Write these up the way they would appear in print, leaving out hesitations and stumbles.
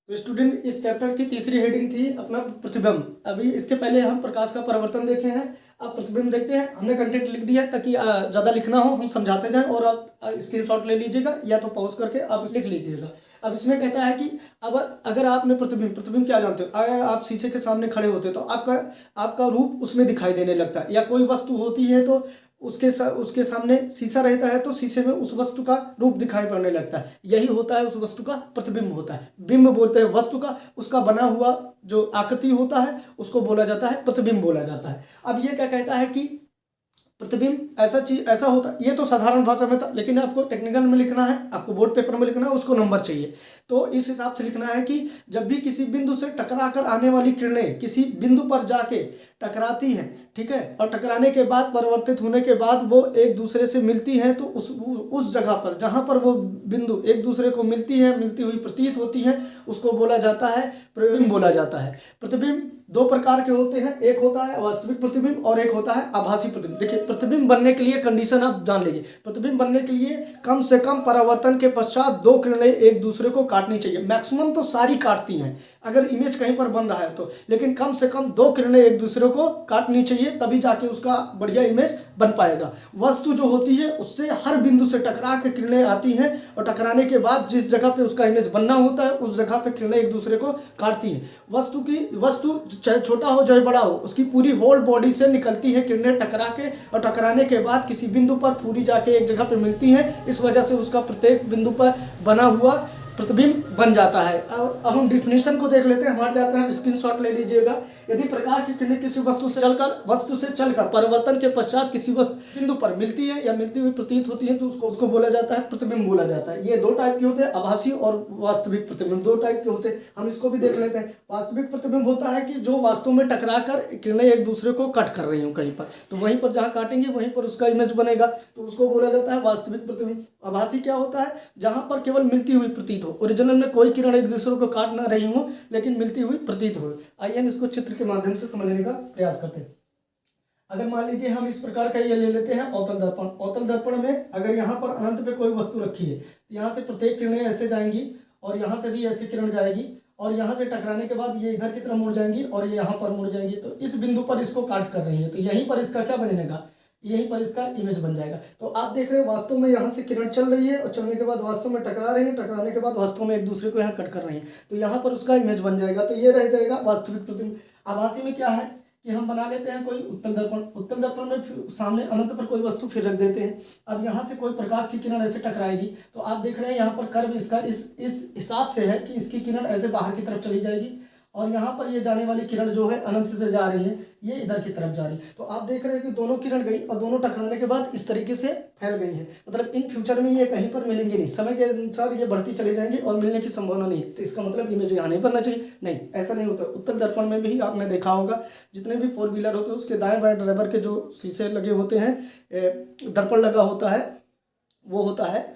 तो स्टूडेंट, इस चैप्टर की तीसरी हेडिंग थी अपना प्रतिबिंब। अभी इसके पहले हम प्रकाश का परावर्तन देखे हैं, अब प्रतिबिंब देखते हैं। हमने कंटेंट लिख दिया है ताकि ज़्यादा लिखना हो, हम समझाते जाएं और आप स्क्रीनशॉट ले लीजिएगा या तो पॉज करके आप लिख लीजिएगा। अब इसमें कहता है कि अब अगर आपने प्रतिबिंब क्या जानते हो, अगर आप शीशे के सामने खड़े होते हो तो आपका रूप उसमें दिखाई देने लगता है, या कोई वस्तु होती है तो उसके सामने शीशा रहता है तो शीशे में उस वस्तु का रूप दिखाई पड़ने लगता है। यही होता है उस वस्तु का प्रतिबिंब होता है। बिंब बोलते हैं वस्तु का, उसका बना हुआ जो आकृति होता है उसको बोला जाता है प्रतिबिंब बोला जाता है। अब ये क्या कहता है कि प्रतिबिंब ऐसा होता है। ये तो साधारण भाषा में था, लेकिन आपको टेक्निकल में लिखना है, आपको बोर्ड पेपर में लिखना है, उसको नंबर चाहिए। तो इस हिसाब से लिखना है कि जब भी किसी बिंदु से टकराकर आने वाली किरणें किसी बिंदु पर जाके टकराती हैं, ठीक है, और टकराने के बाद परिवर्तित होने के बाद वो एक दूसरे से मिलती हैं, तो उस जगह पर जहाँ पर वो बिंदु एक दूसरे को मिलती हुई प्रतीत होती हैं, उसको बोला जाता है प्रतिबिंब बोला जाता है। प्रतिबिंब दो प्रकार के होते हैं, एक होता है वास्तविक प्रतिबिंब और एक होता है आभासी प्रतिबिंब। देखिए, प्रतिबिंब बनने के लिए कंडीशन आप जान लीजिए। प्रतिबिंब बनने के लिए कम से कम परावर्तन के पश्चात दो किरणें एक दूसरे को काटनी चाहिए। मैक्सिमम तो सारी काटती हैं अगर इमेज कहीं पर बन रहा है तो, लेकिन कम से कम दो किरणें एक दूसरे को काटनी चाहिए, तभी जाके उसका बढ़िया इमेज बन पाएगा। वस्तु जो होती है उससे हर बिंदु से टकरा के किरणें आती हैं और टकराने के बाद जिस जगह पे उसका इमेज बनना होता है उस जगह पे किरणें एक दूसरे को काटती हैं। वस्तु चाहे छोटा हो चाहे बड़ा हो, उसकी पूरी होल बॉडी से निकलती है किरणें टकरा के, और टकराने के बाद किसी बिंदु पर पूरी जाके एक जगह पे मिलती हैं। इस वजह से उसका प्रत्येक बिंदु पर बना हुआ प्रतिबिंब बन जाता है। अब हम डिफिनेशन को देख लेते हैं, हमारे जाते हैं, स्क्रीनशॉट ले लीजिएगा। यदि प्रकाश की किरणें किसी वस्तु से चलकर परिवर्तन के पश्चात किसी बिंदु पर मिलती है या मिलती हुई प्रतीत होती है तो उसको बोला जाता है प्रतिबिंब बोला जाता है। ये दो टाइप के होते हैं, आभासी और वास्तविक प्रतिबिंब, दो टाइप के होते हैं। हम इसको भी देख लेते हैं। वास्तविक प्रतिबिंब होता है कि जो वास्तव में टकरा कर किरणें एक दूसरे को कट कर रही हो कहीं पर, तो वहीं पर जहाँ काटेंगे वहीं पर उसका इमेज बनेगा, तो उसको बोला जाता है वास्तविक प्रतिबिंब। आभासी क्या होता है, जहाँ पर केवल मिलती हुई प्रतीत हो, ओरिजिनल में कोई किरण एक दूसरे को काट ना रही हो लेकिन मिलती हुई प्रतीत हो। आइए हम इसको चित्र के माध्यम से समझने का प्रयास करते हैं। अगर मान लीजिए हम इस प्रकार का ये ले लेते हैं अवतल दर्पण। अवतल दर्पण में अगर यहाँ पर अनंत पे कोई वस्तु रखी है तो यहाँ से प्रत्येक किरणें ऐसे जाएंगी और यहाँ से भी ऐसी किरण जाएगी और यहाँ से टकराने के बाद ये इधर की तरफ मुड़ जाएंगी और ये यहाँ पर मुड़ जाएंगी, तो इस बिंदु पर इसको काट कर रही है, तो यहीं पर इसका क्या बनेगा, यहीं पर इसका इमेज बन जाएगा। तो आप देख रहे हैं वास्तव में यहाँ से किरण चल रही है और चलने के बाद वास्तव में टकरा रही है, टकराने के बाद वास्तव में एक दूसरे को यहाँ कट कर रही है, तो यहाँ पर उसका इमेज बन जाएगा। तो ये रह जाएगा वास्तविक प्रतिबिंब। आभासी में क्या है कि हम बना लेते हैं कोई उत्तल दर्पण। उत्तल दर्पण में सामने अनंत पर कोई वस्तु फिर रख देते हैं। अब यहाँ से कोई प्रकाश की किरण ऐसे टकराएगी तो आप देख रहे हैं यहाँ पर कर्व इसका इस हिसाब से है कि इसकी किरण ऐसे बाहर की तरफ चली जाएगी और यहाँ पर ये जाने वाली किरण जो है अनंत से जा रही है, ये इधर की तरफ जा रही है। तो आप देख रहे हैं कि दोनों किरण गई और दोनों टकराने के बाद इस तरीके से फैल गई है। मतलब इन फ्यूचर में ये कहीं पर मिलेंगे नहीं, समय के अनुसार ये बढ़ती चली जाएंगी और मिलने की संभावना नहीं है। तो इसका मतलब इमेज यहाँ नहीं बनना चाहिए, नहीं, ऐसा नहीं होता। उत्तल दर्पण में भी आपने देखा होगा, जितने भी 4 व्हीलर होते हैं उसके दाएं बाएं ड्राइवर के जो शीशे लगे होते हैं, दर्पण लगा होता है, वो होता है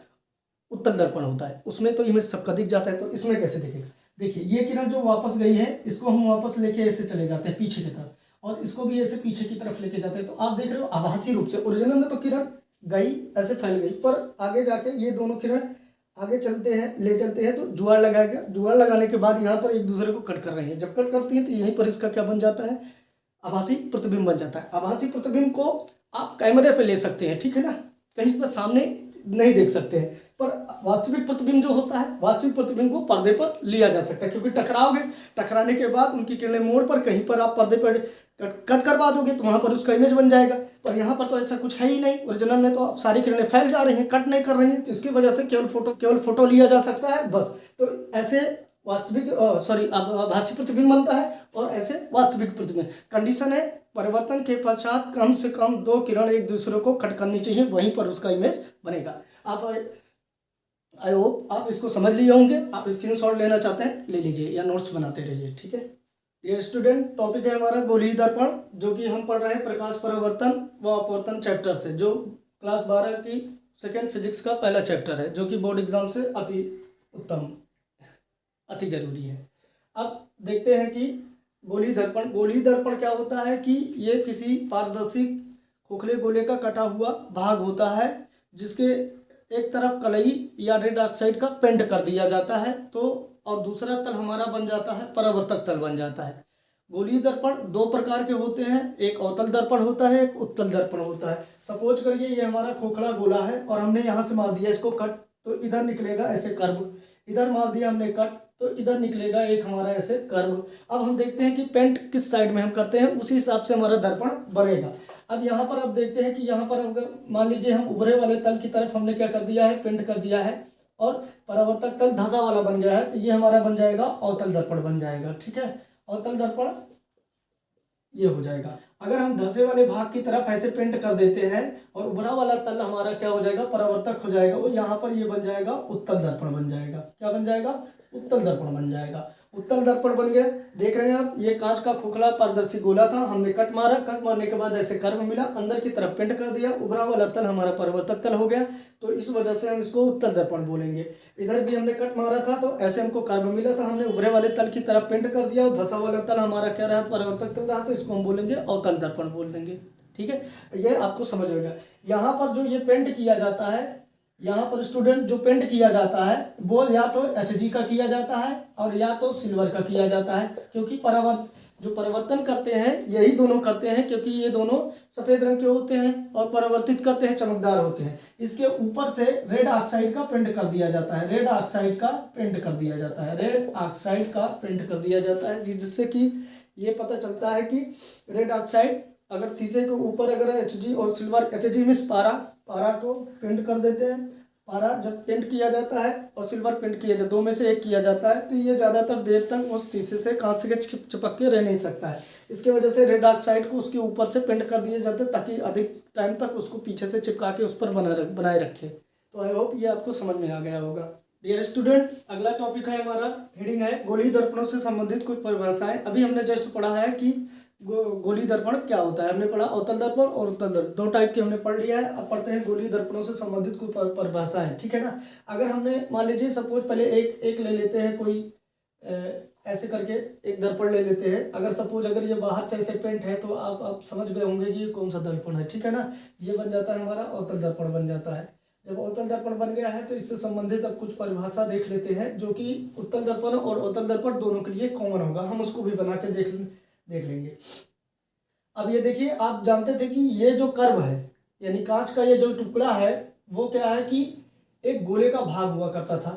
उत्तल दर्पण होता है, उसमें तो इमेज सबका दिख जाता है। तो इसमें कैसे दिखेगा, देखिए ये किरण जो वापस गई है इसको हम वापस लेके ऐसे चले जाते हैं पीछे की तरफ और इसको भी ऐसे पीछे की तरफ लेके जाते हैं। तो आप देख रहे हो आभासी रूप से, ओरिजिनल में तो किरण गई ऐसे फैल गई, पर आगे जाके ये दोनों किरण आगे चलते हैं तो जुआर लगाएगा। जुआर लगाने के बाद यहाँ पर एक दूसरे को कट कर रही है। जब कट करती है तो यहीं पर इसका क्या बन जाता है, आभासी प्रतिबिंब बन जाता है। आभासी प्रतिबिंब को आप कैमरे पे ले सकते हैं, ठीक है ना, कहीं पर सामने नहीं देख सकते हैं। पर वास्तविक प्रतिबिंब जो होता है, वास्तविक प्रतिबिंब को पर्दे पर लिया जा सकता है, क्योंकि टकराओगे, टकराने के बाद उनकी किरणें मोड़ पर कहीं पर आप पर्दे पर कट करवा दोगे तो वहाँ पर उसका इमेज बन जाएगा। पर यहाँ पर तो ऐसा कुछ है ही नहीं, ओरिजिनल में तो सारी किरणें फैल जा रही हैं, कट नहीं कर रही हैं, तो इसकी वजह से केवल फोटो लिया जा सकता है बस। तो ऐसे आभासी प्रतिबिंब बनता है और ऐसे वास्तविक प्रतिबिंब। कंडीशन है परिवर्तन के पश्चात कम से कम दो किरण एक दूसरे को कट करनी चाहिए, वहीं पर उसका इमेज बनेगा। आप आई होप आप इसको समझ लिए होंगे। आप स्क्रीनशॉट लेना चाहते हैं ले लीजिए या नोट्स बनाते रहिए, ठीक है। डियर स्टूडेंट, टॉपिक है हमारा गोलीय दर्पण, जो कि हम पढ़ रहे हैं प्रकाश परावर्तन व अपवर्तन चैप्टर से, जो क्लास 12 की सेकेंड फिजिक्स का पहला चैप्टर है, जो कि बोर्ड एग्जाम से अति जरूरी है। अब देखते हैं कि गोलीय दर्पण क्या होता है कि ये किसी पारदर्शी खोखले गोले का कटा हुआ भाग होता है, जिसके एक तरफ कलई या रेड ऑक्साइड का पेंट कर दिया जाता है, तो और दूसरा तल हमारा बन जाता है परावर्तक तल बन जाता है। गोलीय दर्पण दो प्रकार के होते हैं, एक अवतल दर्पण होता है, एक उत्तल दर्पण होता है। सपोज करिए ये हमारा खोखला गोला है और हमने यहाँ से मार दिया इसको कट, तो इधर निकलेगा ऐसे कर्व, इधर मार दिया हमने कट तो इधर निकलेगा एक हमारा ऐसे कर्व। अब हम देखते हैं कि पेंट किस साइड में हम करते हैं, उसी हिसाब से हमारा दर्पण बनेगा। अब यहाँ पर आप देखते हैं कि यहाँ पर अगर मान लीजिए हम उभरे वाले तल की तरफ हमने क्या कर दिया है, पेंट कर दिया है और परावर्तक तल धंसा वाला बन गया है, तो ये हमारा बन जाएगा अवतल दर्पण बन जाएगा। ठीक है, अवतल दर्पण ये हो जाएगा। अगर हम धंसे वाले भाग की तरफ ऐसे पेंट कर देते हैं और उभरा वाला तल हमारा क्या हो जाएगा, परावर्तक हो जाएगा, वो यहाँ पर ये बन जाएगा उत्तल दर्पण बन जाएगा। क्या बन जाएगा, उत्तल दर्पण बन जाएगा। उत्तल दर्पण बन गया। देख रहे हैं आप, ये कांच का खोखला पारदर्शी गोला था, हमने कट मारा, कट मारने के बाद ऐसे कर्व मिला, अंदर की तरफ पेंट कर दिया, उभरा वाला तल हमारा परावर्तक तल हो गया, तो इस वजह से हम इसको उत्तल दर्पण बोलेंगे। इधर भी हमने कट मारा था तो ऐसे हमको कर्व मिला था, हमने उभरे वाले तल की तरफ पेंट कर दिया और धंसा वाला तल हमारा क्या रहा, परावर्तक तल रहा, तो इसको हम बोलेंगे अवतल दर्पण बोल देंगे। ठीक है, ये आपको समझ होगा। यहाँ पर जो ये पेंट किया जाता है, यहाँ पर स्टूडेंट जो पेंट किया जाता है वो या तो HG का किया जाता है और या तो सिल्वर का किया जाता है, क्योंकि जो परिवर्तन करते हैं यही दोनों करते हैं, क्योंकि ये दोनों सफ़ेद रंग के होते हैं और परावर्तित करते हैं, चमकदार होते हैं। इसके ऊपर से रेड ऑक्साइड का पेंट कर दिया जाता है, रेड ऑक्साइड का पेंट कर दिया जाता है, रेड ऑक्साइड का पेंट कर दिया जाता है, जिससे कि ये पता चलता है कि रेड ऑक्साइड अगर शीशे के ऊपर अगर HG और सिल्वर, HG मीन्स पारा को पेंट कर देते हैं, पारा जब पेंट किया जाता है और सिल्वर पेंट किया जाता है, दो में से एक किया जाता है, तो ये ज़्यादातर देर तक उस शीशे से कांच से चिपक के रह नहीं सकता है। इसके वजह से रेड ऑक्साइड को उसके ऊपर से पेंट कर दिए जाते हैं ताकि अधिक टाइम तक उसको पीछे से चिपका के उस पर बनाए रखे। तो आई होप ये आपको समझ में आ गया होगा। डियर स्टूडेंट, अगला टॉपिक है हमारा, हेडिंग है गोलीय दर्पणों से संबंधित कुछ परिभाषाएं। अभी हमने जस्ट पढ़ा है कि गोलीय दर्पण क्या होता है, हमने पढ़ा अवतल दर्पण और उत्तल दर्पण, दो टाइप के हमने पढ़ लिया है। अब पढ़ते हैं गोलीय दर्पणों से संबंधित कोई परिभाषा है। ठीक है ना, अगर हमने मान लीजिए सपोज पहले एक ले लेते हैं, कोई ऐसे करके एक दर्पण ले लेते हैं। अगर सपोज अगर ये बाहर से ऐसे पेंट है तो आप समझ गए होंगे कि ये कौन सा दर्पण है। ठीक है ना, ये बन जाता है हमारा अवतल दर्पण बन जाता है। जब अवतल दर्पण बन गया है तो इससे संबंधित अब कुछ परिभाषा देख लेते हैं, जो कि उत्तल दर्पण और अवतल दर्पण दोनों के लिए कॉमन होगा। हम उसको भी बना के देख लेंगे। अब ये देखिए, आप जानते थे कि ये जो कर्व है यानी कांच का ये जो टुकड़ा है वो क्या है कि एक गोले का भाग हुआ करता था।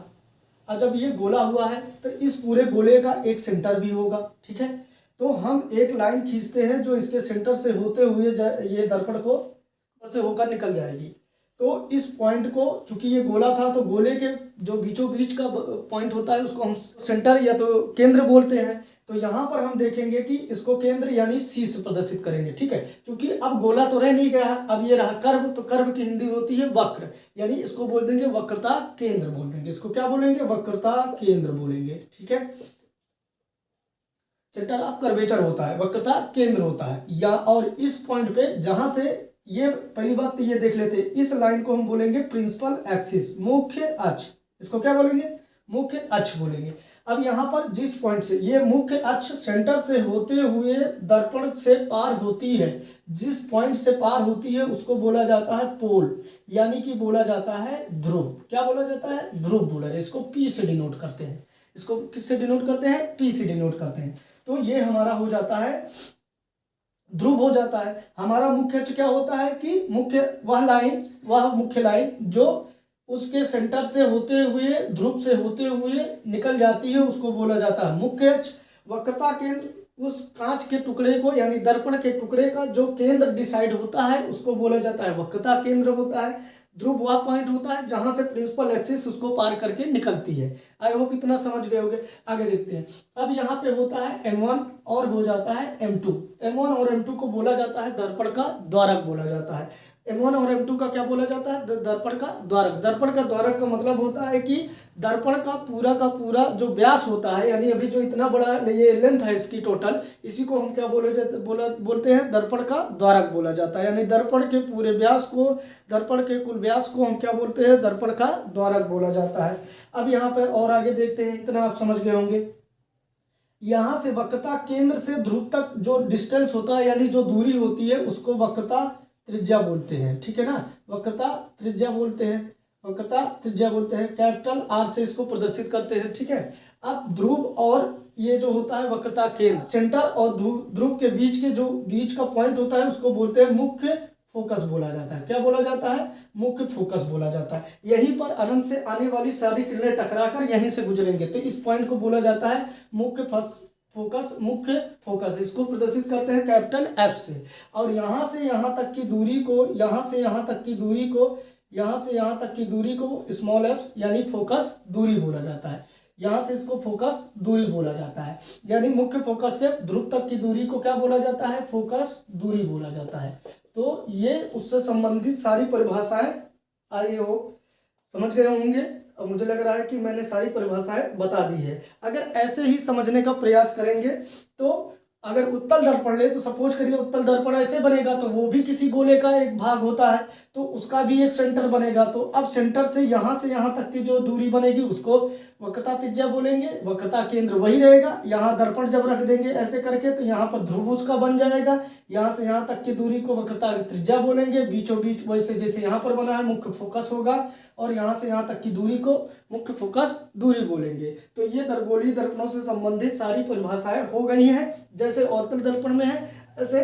अब जब ये गोला हुआ है तो इस पूरे गोले का एक सेंटर भी होगा। ठीक है, तो हम एक लाइन खींचते हैं जो इसके सेंटर से होते हुए ये दर्पण को से होकर निकल जाएगी। तो इस पॉइंट को, चूंकि ये गोला था तो गोले के जो बीचों बीच का पॉइंट होता है उसको हम सेंटर या तो केंद्र बोलते हैं। तो यहाँ पर हम देखेंगे कि इसको केंद्र यानी C से प्रदर्शित करेंगे। ठीक है, क्योंकि अब गोला तो रह नहीं गया, अब ये रहा कर्व, तो कर्व की हिंदी होती है वक्र, यानी इसको बोल देंगे वक्रता केंद्र बोल देंगे। इसको क्या बोलेंगे, वक्रता केंद्र बोलेंगे। ठीक है, सेंटर ऑफ कर्वेचर होता है, वक्रता केंद्र होता है। या और इस पॉइंट पे जहां से ये, पहली बात तो ये देख लेते हैं, इस लाइन को हम बोलेंगे प्रिंसिपल एक्सिस, मुख्य अक्ष। इसको क्या बोलेंगे, मुख्य अक्ष बोलेंगे। अब यहाँ पर जिस पॉइंट से ये मुख्य अक्ष सेंटर से होते हुए दर्पण से पार होती है, जिस पॉइंट से पार होती है उसको बोला जाता है पोल, यानी कि बोला जाता है ध्रुव। क्या बोला जाता है, ध्रुव बोला जाता है। इसको P से डिनोट करते हैं। इसको किससे डिनोट करते हैं, P से डिनोट करते हैं। तो ये हमारा हो जाता है ध्रुव हो जाता है। हमारा मुख्य अक्ष क्या होता है कि वह मुख्य लाइन जो उसके सेंटर से होते हुए, ध्रुव से होते हुए निकल जाती है, उसको बोला जाता है मुख्य अक्ष। वक्रता केंद्र उस कांच के टुकड़े को यानी दर्पण के टुकड़े का जो केंद्र डिसाइड होता है उसको बोला जाता है वक्रता केंद्र होता है। ध्रुव वह पॉइंट होता है जहां से प्रिंसिपल एक्सिस उसको पार करके निकलती है। आई होप इतना समझ गए होंगे। आगे देखते हैं। अब यहाँ पे होता है M1 और हो जाता है M2। M1 और M2 को बोला जाता है दर्पण का द्वारक बोला जाता है। M1 और M2 का क्या बोला जाता है, दर्पण का द्वारक। दर्पण का द्वारक का मतलब होता है कि दर्पण का पूरा जो व्यास होता है, यानी अभी जो इतना बड़ा ये लेंथ है इसकी टोटल, इसी को हम क्या बोलते हैं, दर्पण का द्वारक बोला जाता है। यानी दर्पण के पूरे व्यास को, दर्पण के कुल व्यास को हम क्या बोलते हैं, दर्पण का द्वारक बोला जाता है। अब यहाँ पर और आगे देखते हैं, इतना आप समझ गए होंगे। यहाँ से वक्रता केंद्र से ध्रुव तक जो डिस्टेंस होता है यानी जो दूरी होती है उसको वक्रता त्रिज्या बोलते हैं। ठीक है ना, वक्रता त्रिज्या बोलते हैं। वक्रता त्रिज्या बोलते हैं, कैपिटल आर से इसको प्रदर्शित करते हैं, ठीक है। अब ध्रुव और ये जो होता है वक्रता केंद्र, सेंटर और ध्रुव के बीच के जो बीच का पॉइंट होता है उसको बोलते हैं मुख्य फोकस बोला जाता है। क्या बोला जाता है? मुख्य फोकस बोला जाता है। यहीं पर अनंत से आने वाली सारी किरणें टकराकर यहीं से गुजरेंगे, तो इस पॉइंट को बोला जाता है मुख्य फोकस, मुख्य फोकस। इसको प्रदर्शित करते हैं कैपिटल एफ से। और यहाँ से यहाँ तक की दूरी को, यहाँ से यहाँ तक की दूरी को, यहाँ से यहाँ तक की दूरी को स्मॉल एफ यानी फोकस दूरी बोला जाता है। यहाँ से इसको फोकस दूरी बोला जाता है, यानी मुख्य फोकस से ध्रुव तक की दूरी को क्या बोला जाता है? फोकस दूरी बोला जाता है। तो ये उससे संबंधित सारी परिभाषाएं आई हो, समझ गए होंगे। और मुझे लग रहा है कि मैंने सारी परिभाषाएं बता दी है। अगर ऐसे ही समझने का प्रयास करेंगे तो अगर उत्तल दर्पण ले तो सपोज करिए उत्तल दर्पण ऐसे बनेगा, तो वो भी किसी गोले का एक भाग होता है, तो उसका भी एक सेंटर बनेगा। तो अब सेंटर से यहाँ तक की जो दूरी बनेगी उसको वक्रता त्रिज्या बोलेंगे, वक्रता केंद्र वही रहेगा। यहाँ दर्पण जब रख देंगे ऐसे करके तो यहाँ पर ध्रुव उसका बन जाएगा। यहाँ से यहाँ तक की दूरी को वक्रता त्रिज्या बोलेंगे, बीचों बीच वैसे जैसे यहाँ पर बना है मुख्य फोकस होगा, और यहाँ से यहाँ तक की दूरी को मुख्य फोकस दूरी बोलेंगे। तो ये दर्पणीय दर्पणों से संबंधित सारी परिभाषाएं हो गई हैं। जैसे अवतल दर्पण में है ऐसे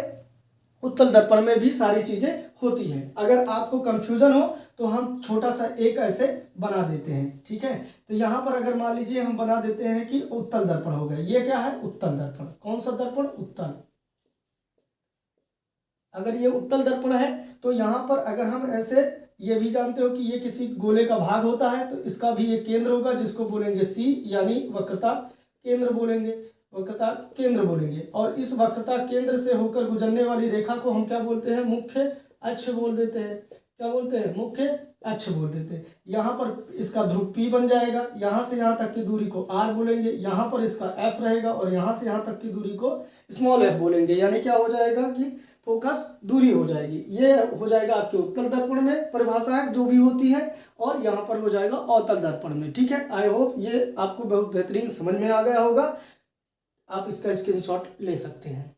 उत्तल दर्पण में भी सारी चीजें होती हैं। अगर आपको कंफ्यूजन हो तो हम छोटा सा एक ऐसे बना देते हैं, ठीक है। तो यहाँ पर अगर मान लीजिए हम बना देते हैं कि उत्तल दर्पण हो गया, ये क्या है? उत्तल दर्पण। कौन सा दर्पण? उत्तल। अगर ये उत्तल दर्पण है तो यहाँ पर अगर हम ऐसे, ये भी जानते हो कि ये किसी गोले का भाग होता है, तो इसका भी एक केंद्र होगा जिसको बोलेंगे सी, यानी वक्रता केंद्र बोलेंगे, वक्रता केंद्र बोलेंगे। और इस वक्रता केंद्र से होकर गुजरने वाली रेखा को हम क्या बोलते हैं? मुख्य अक्ष बोल देते हैं। क्या बोलते हैं? मुख्य अक्ष बोल देते हैं। यहाँ पर इसका ध्रुव P बन जाएगा, यहाँ से यहाँ तक की दूरी को R बोलेंगे, यहाँ पर इसका F रहेगा, और यहाँ से यहाँ तक की दूरी को स्मॉल f बोलेंगे। यानी क्या हो जाएगा कि फोकस दूरी हो जाएगी। ये हो जाएगा आपके उत्तल दर्पण में परिभाषाएं जो भी होती है, और यहाँ पर हो जाएगा अवतल दर्पण में, ठीक है। आई होप ये आपको बहुत बेहतरीन समझ में आ गया होगा। आप इसका स्क्रीनशॉट ले सकते हैं।